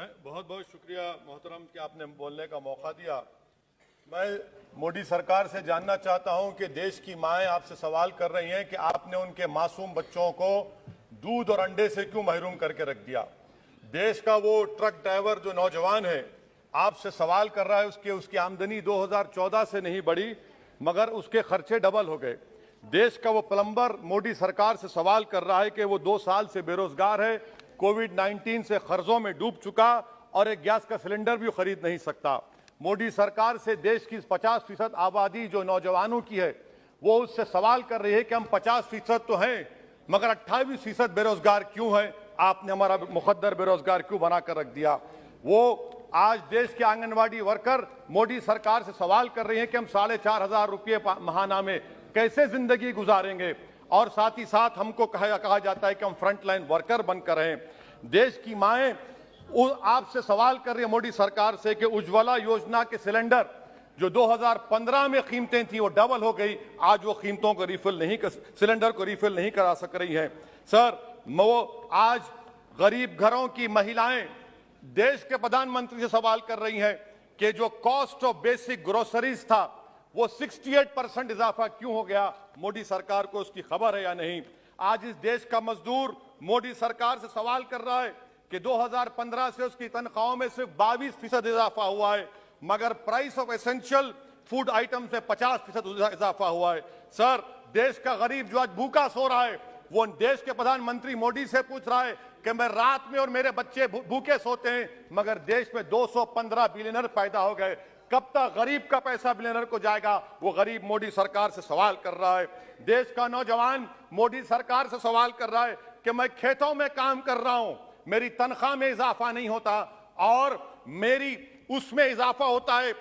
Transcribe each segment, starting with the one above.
बहुत बहुत शुक्रिया मोहतरम कि आपने बोलने का मौका दिया। मैं मोदी सरकार से जानना चाहता हूं कि देश की माएं आपसे सवाल कर रही हैं कि आपने उनके मासूम बच्चों को दूध और अंडे से क्यों महरूम करके रख दिया। देश का वो ट्रक ड्राइवर जो नौजवान है आपसे सवाल कर रहा है, उसकी आमदनी 2014 से नहीं बढ़ी मगर उसके खर्चे डबल हो गए। देश का वो प्लम्बर मोदी सरकार से सवाल कर रहा है कि वो 2 साल से बेरोजगार है, कोविड-19 से कर्जों में डूब चुका और एक गैस का सिलेंडर भी खरीद नहीं सकता। मोदी सरकार से देश की 50% आबादी जो नौजवानों की है वो उससे सवाल कर रही है कि हम 50% तो हैं मगर 28% बेरोजगार क्यों है, आपने हमारा मुकद्दर बेरोजगार क्यों बनाकर रख दिया। वो आज देश के आंगनवाड़ी वर्कर मोदी सरकार से सवाल कर रहे हैं कि हम 4,500 रुपये महाना में कैसे जिंदगी गुजारेंगे और साथ ही साथ हमको कहा जाता है कि हम फ्रंट लाइन वर्कर बनकर हैं। देश की माएं आपसे सवाल कर रही है मोदी सरकार से कि उज्ज्वला योजना के सिलेंडर जो 2015 में कीमतें थी वो डबल हो गई, आज वो कीमतों को सिलेंडर को रिफिल नहीं करा सक रही हैं। सर, वो आज गरीब घरों की महिलाएं देश के प्रधानमंत्री से सवाल कर रही हैं कि जो कॉस्ट ऑफ बेसिक ग्रोसरीज था वो 68% इजाफा क्यों हो गया, मोदी सरकार को उसकी खबर है या नहीं। आज इस देश का मजदूर मोदी सरकार से सवाल कर रहा है कि 2015 से उसकी तनख्वाहों में सिर्फ 22% इजाफा हुआ है मगर price of essential food item से 50% इजाफा हुआ है। सर, देश का गरीब जो आज भूखा सो रहा है वो देश के प्रधानमंत्री मोदी से पूछ रहा है कि मैं रात में और मेरे बच्चे भूखे सोते हैं मगर देश में 215 बिलियनर पैदा हो गए, कब तक गरीब का पैसा बिलियनर को जाएगा, वो गरीब मोदी सरकार से सवाल कर रहा है। देश का नौजवान मोदी सरकार से सवाल कर रहा है कि मैं खेतों में काम कर रहा हूं, मेरी तनख्वाह में इजाफा नहीं होता और मेरी उसमें इजाफा होता है।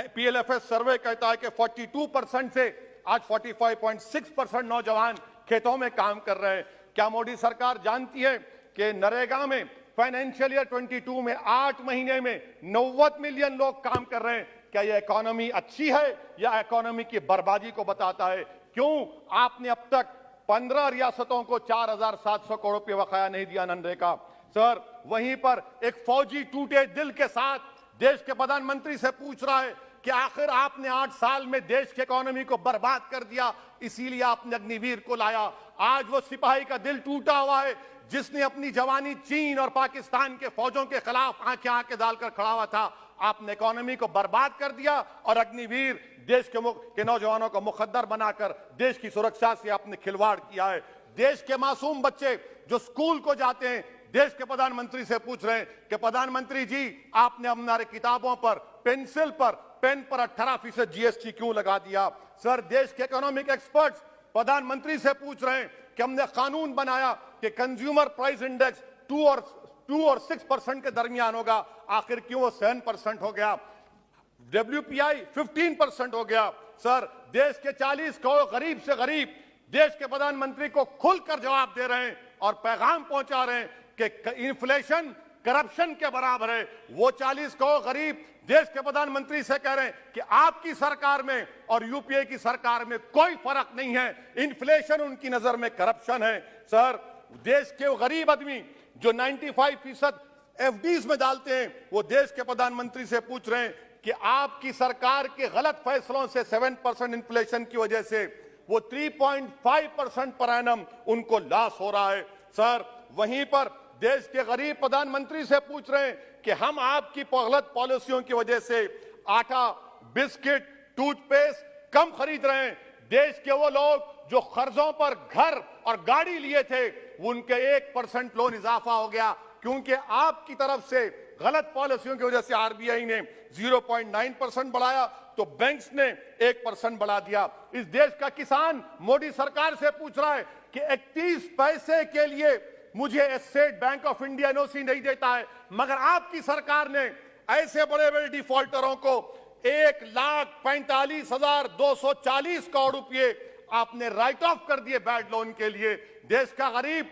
PLFS सर्वे कहता है कि 42% से आज 45.6% नौजवान खेतों में काम कर रहे हैं। क्या मोदी सरकार जानती है कि नरेगा में फाइनेंशियल ईयर 22 में 8 महीने में 90 मिलियन लोग काम कर रहे हैं। क्या यह इकोनॉमी अच्छी है या इकोनॉमी की बर्बादी को बताता है? क्यों आपने अब तक 15 रियासतों को 4,700 करोड़ रुपये बकाया नहीं दिया मनरेगा? सर, वहीं पर एक फौजी टूटे दिल के साथ देश के प्रधानमंत्री से पूछ रहा है कि आखिर आपने 8 साल में देश की इकोनॉमी को बर्बाद कर दिया, इसीलिए आपने अग्निवीर को लाया। आज वो सिपाही का दिल टूटा हुआ है जिसने अपनी जवानी चीन और पाकिस्तान के फौजों के खिलाफ आंखें डालकर खड़ा हुआ था। आपने इकोनॉमी को बर्बाद कर दिया और अग्निवीर देश के नौजवानों को मुकद्दर बनाकर देश की सुरक्षा से आपने खिलवाड़ किया है। देश के मासूम बच्चे जो स्कूल को जाते हैं देश के प्रधानमंत्री से पूछ रहे हैं कि प्रधानमंत्री जी, आपने हमारे किताबों पर पेंसिल पर पेन पर 18% GST क्यों लगा दिया? सर, देश के इकोनॉमिक एक्सपर्ट्स प्रधानमंत्री से पूछ रहे हैं कि हमने कानून बनाया कि कंज्यूमर प्राइस इंडेक्स 2 और 6% के दरमियान होगा, आखिर क्यों वो 7% हो गया? WPI 15% हो गया। सर, देश के 40 करोड़ गरीब से गरीब देश के प्रधानमंत्री को खुलकर जवाब दे रहे हैं और पैगाम पहुंचा रहे हैं कि इन्फ्लेशन करप्शन के बराबर है। वो 40 करोड़ गरीब देश के प्रधानमंत्री से कह रहे हैं कि आपकी सरकार में और यूपीए की सरकार में कोई फर्क नहीं है, इन्फ्लेशन उनकी नजर में करप्शन है। सर, देश के गरीब आदमी जो 95% FDs में डालते हैं वो देश के प्रधानमंत्री से पूछ रहे हैं कि आपकी सरकार के गलत फैसलों से 7% इन्फ्लेशन की वजह से वो 3.5% पर एनम उनको लॉस हो रहा है। सर, वहीं पर देश के गरीब प्रधानमंत्री से पूछ रहे हैं कि हम आपकी गलत पॉलिसियों की वजह से आटा, बिस्किट, टूथपेस्ट कम खरीद रहे हैं। देश के वो लोग जो कर्जों पर घर और गाड़ी लिए थे उनके 1% लोन इजाफा हो गया क्योंकि आपकी तरफ से गलत पॉलिसियों की वजह से RBI ने 0.9% बढ़ाया तो बैंक्स ने 1% बढ़ा दिया। इस देश का किसान मोदी सरकार से पूछ रहा है कि 31 पैसे के लिए मुझे state bank of India NOC नहीं देता है मगर आपकी सरकार ने ऐसे बड़े बड़े डिफॉल्टरों को 1,45,240 करोड़ रुपए आपने राइट ऑफ कर दिए बैड लोन के लिए। देश का गरीब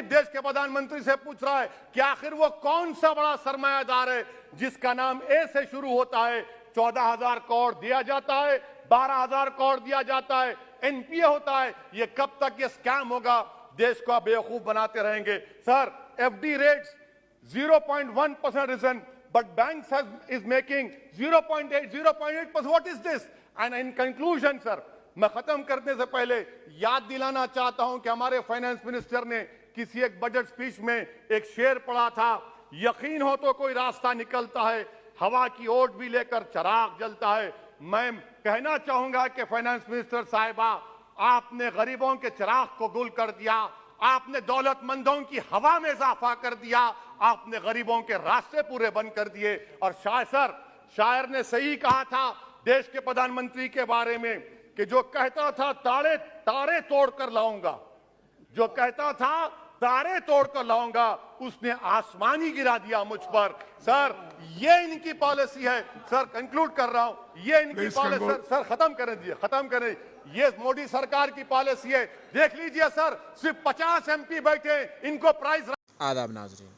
देश के प्रधानमंत्री से पूछ रहा है कि आखिर वो कौन सा बड़ा सरमायादार है जिसका नाम A से शुरू होता है, 14,000 करोड़ दिया जाता है, 12,000 करोड़ दिया जाता है, NPA होता है। ये कब तक ये स्कैम होगा? देश को बेवकूफ बनाते रहेंगे। Sir, FD rates 0.1% risen, but banks is making 0.8, 0.8%. What is this? And in conclusion, sir, मैं खत्म करने से पहले याद दिलाना चाहता हूं कि हमारे फाइनेंस मिनिस्टर ने किसी एक बजट स्पीच में एक शेर पढ़ा था, यकीन हो तो कोई रास्ता निकलता है, हवा की ओट भी लेकर चिराग जलता है। मैं कहना चाहूंगा कि फाइनेंस मिनिस्टर साहिबा, आपने गरीबों के चिराग को गुल कर दिया, आपने दौलतमंदों की हवा में इजाफा कर दिया, आपने गरीबों के रास्ते पूरे बंद कर दिए। और शायर ने सही कहा था देश के प्रधानमंत्री के बारे में कि जो कहता था तारे तोड़कर लाऊंगा, जो कहता था तारे तोड़कर लाऊंगा, उसने आसमान ही गिरा दिया मुझ पर। सर, ये इनकी पॉलिसी है। सर, कंक्लूड कर रहा हूं, ये इनकी पॉलिसी। सर, खत्म करें। ये मोदी सरकार की पॉलिसी है। देख लीजिए सर, सिर्फ 50 MP बैठे, इनको प्राइस। आदाब नाज़रीन,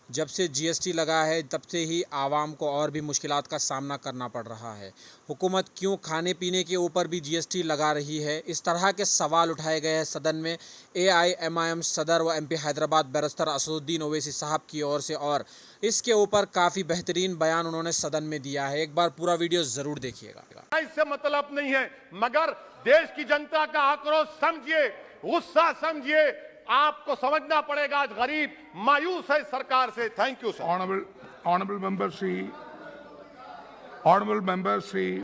जब से GST लगा है तब से ही आवाम को और भी मुश्किलात का सामना करना पड़ रहा है। हुकूमत क्यों खाने पीने के ऊपर भी GST लगा रही है, इस तरह के सवाल उठाए गए हैं सदन में। AIMIM सदर व MP हैदराबाद बैरिस्टर असदुद्दीन ओवैसी साहब की ओर से, और इसके ऊपर काफ़ी बेहतरीन बयान उन्होंने सदन में दिया है। एक बार पूरा वीडियो ज़रूर देखिएगा। इससे मतलब नहीं है, मगर देश की जनता का आक्रोश समझिए, गुस्सा समझिए। आपको समझना पड़ेगा, आज गरीब मायूस है सरकार से। Thank you sir. Honorable member Shri